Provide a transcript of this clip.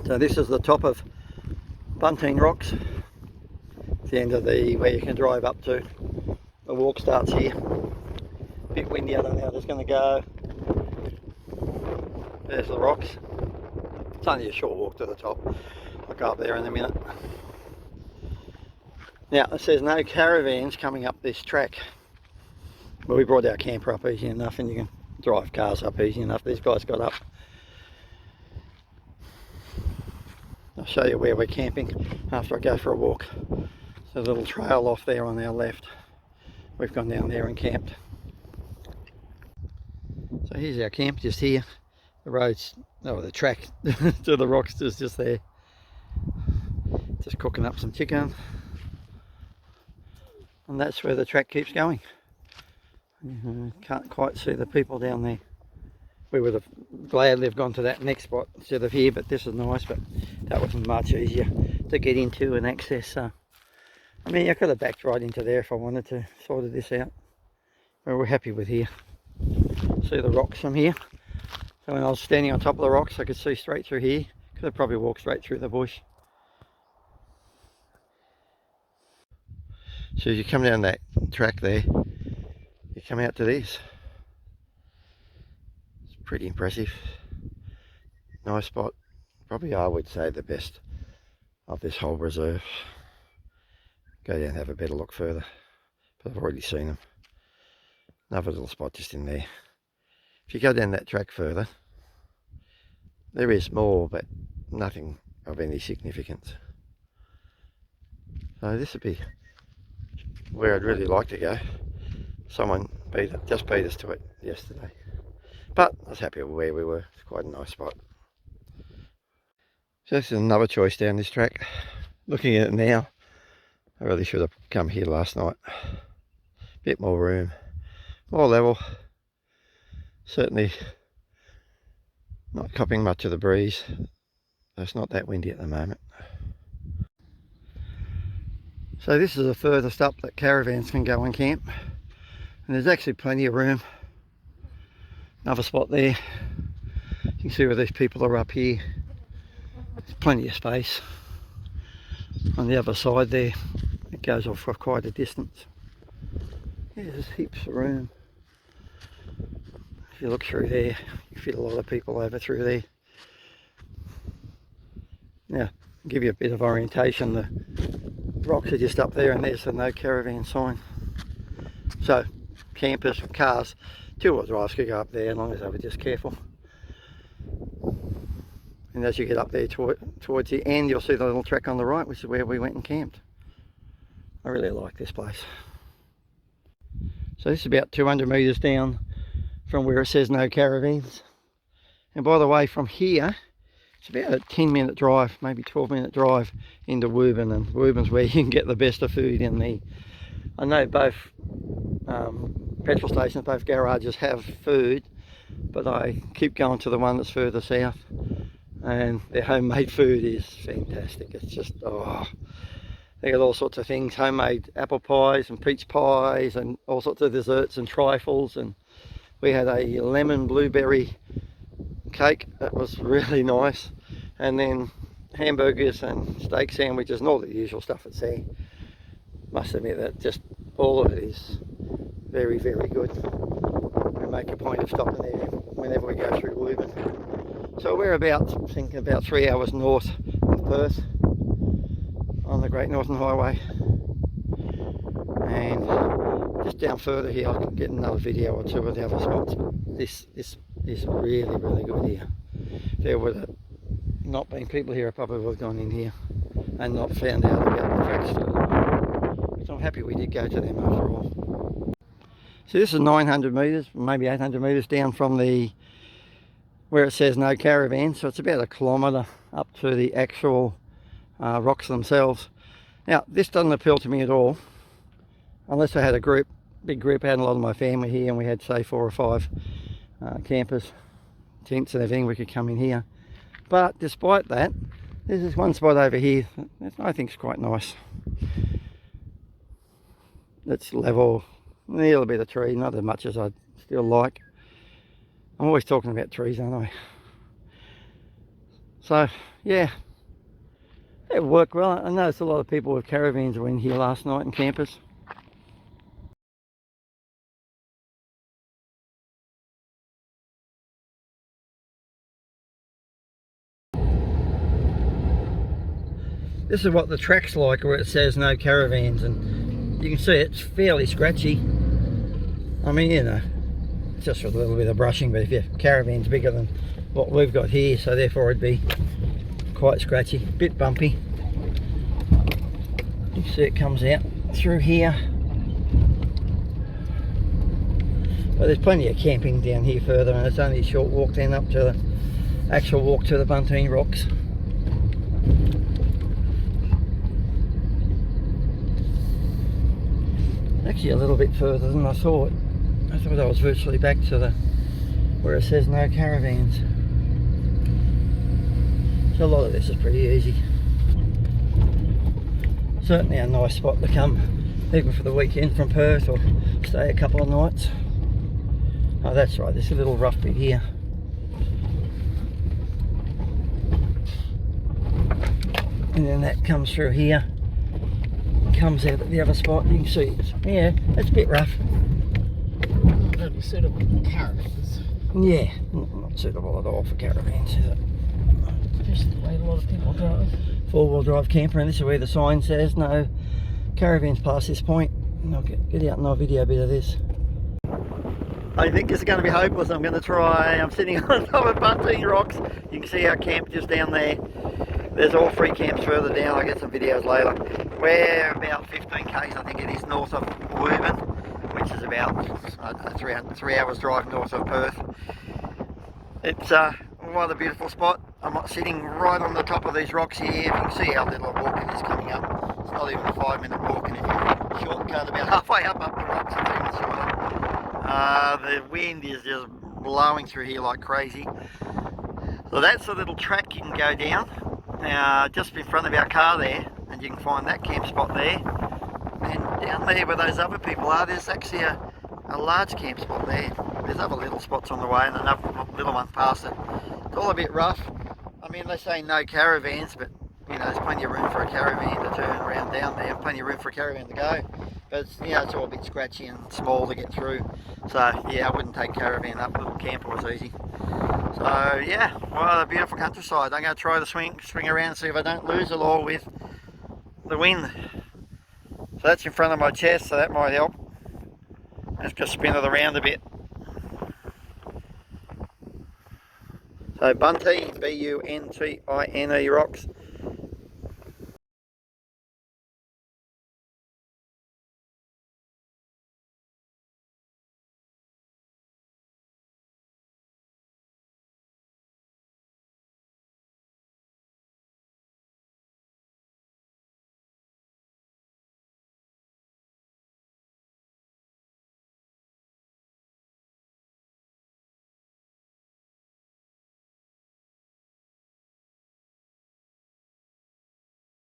So this is the top of Buntine Rocks. It's the end of the where you can drive up to. The walk starts here. A bit windy, I don't know how it's going to go. There's the rocks. It's only a short walk to the top. I'll go up there in a minute. Now it says no caravans coming up this track. But we brought our camper up easy enough, and you can drive cars up easy enough. These guys got up. I'll show you where we're camping after I go for a walk. There's a little trail off there on our left. We've gone down there and camped. So here's our camp just here. The road's, oh, the track to the rocks is just there. Just cooking up some chicken. And that's where the track keeps going. Can't quite see the people down there. We would have gladly have gone to that next spot instead of here, but this is nice, but that was much easier to get into and access. So, I mean, I could have backed right into there if I wanted to, sorted this out. But we're happy with here. See the rocks from here. So when I was standing on top of the rocks, I could see straight through here. Could have probably walked straight through the bush. So as you come down that track there, you come out to this. It's pretty impressive. Nice spot. Probably I would say the best of this whole reserve. Go down and have a better look further. But I've already seen them. Another little spot just in there. If you go down that track further, there is more, but nothing of any significance. So this would be where I'd really like to go. Someone just beat us to it yesterday. But I was happy with where we were. It's quite a nice spot. So this is another choice down this track. Looking at it now, I really should have come here last night. Bit more room, more level. Certainly not copping much of the breeze. It's not that windy at the moment. So this is the furthest up that caravans can go and camp. And there's actually plenty of room. Another spot there. You can see where these people are up here. There's plenty of space. On the other side there, it goes off for quite a distance. Yeah, there's heaps of room. If you look through there, you fit a lot of people over through there. Now, give you a bit of orientation, the rocks are just up there and there's the no caravan sign. So, campers, cars, two-wheel drives could go up there as long as they were just careful. And as you get up there towards the end, you'll see the little track on the right, which is where we went and camped. I really like this place. So this is about 200 metres down from where it says no caravans. And by the way, from here, it's about a 10-minute drive, maybe 12-minute drive into Wubin. And Wubin's where you can get the best of food in the... I know both petrol stations, both garages have food, but I keep going to the one that's further south. And their homemade food is fantastic. It's just, oh, they got all sorts of things, homemade apple pies and peach pies and all sorts of desserts and trifles. And we had a lemon blueberry cake that was really nice, and then hamburgers and steak sandwiches and all the usual stuff that's there. Must admit that just all of it is very, very good. We make a point of stopping there whenever we go through Wubin. So we're about, I think, about 3 hours north of Perth on the Great Northern Highway, and just down further here I can get another video or two of the other spots. This is really, really good here. If there would have not been people here, I probably would have gone in here and not found out about the tracks further. So I'm happy we did go to them after all. So this is 900 metres, maybe 800 metres down from the where it says no caravan, so it's about a kilometre up to the actual rocks themselves. Now this doesn't appeal to me at all, unless I had a group, big group. I had a lot of my family here and we had say 4 or 5 campers, tents and everything, we could come in here. But despite that, there's this one spot over here that I think is quite nice. It's level, a little bit of tree, not as much as I'd still like. I'm always talking about trees, aren't I? So yeah, it worked well. I noticed a lot of people with caravans were in here last night and campers. This is what the track's like where it says no caravans, and you can see it's fairly scratchy. I mean, you know, just with a little bit of brushing, but if your caravan's bigger than what we've got here, so therefore it'd be quite scratchy, bit bumpy. You can see it comes out through here. But there's plenty of camping down here further, and it's only a short walk then up to the actual walk to the Buntine rocks. Actually a little bit further than I thought. I thought I was virtually back to the where it says no caravans. So a lot of this is pretty easy. Certainly a nice spot to come, even for the weekend from Perth, or stay a couple of nights. Oh, that's right, there's a little rough bit here. And then that comes through here, comes out at the other spot. You can see it's, yeah, it's a bit rough. Not really suitable for caravans. Yeah, not suitable at all for caravans, is it? Just the way a lot of people drive. Four-wheel drive camper, and this is where the sign says no caravans past this point. And I'll get out and I'll video a bit of this. I think this is going to be hopeless. I'm going to try. I'm sitting on top of Buntine rocks. You can see our camp just down there. There's all 3 camps further down. I'll get some videos later. We're about 15 k's, I think it is, north of Wubin, which is about 3 hours drive north of Perth. It's quite a beautiful spot. I'm sitting right on the top of these rocks here. You can see how little walking is coming up. It's not even a 5-minute walk, and if you shortcut about halfway up the rocks, it's even shorter. The wind is just blowing through here like crazy. So that's a little track you can go down. Now, just in front of our car there, and you can find that camp spot there. And down there where those other people are, there's actually a large camp spot there. There's other little spots on the way and another little one past it. It's all a bit rough. I mean, they say no caravans, but you know, there's plenty of room for a caravan to turn around down there, and plenty of room for a caravan to go. But it's, you know, it's all a bit scratchy and small to get through. So yeah, I wouldn't take caravan up. Little camper was easy. So yeah, well, a beautiful countryside. I'm going to try to swing around and see if I don't lose it all with the wind. So that's in front of my chest, so that might help. Let's just spin it around a bit. So Buntine, B-U-N-T-I-N-E rocks.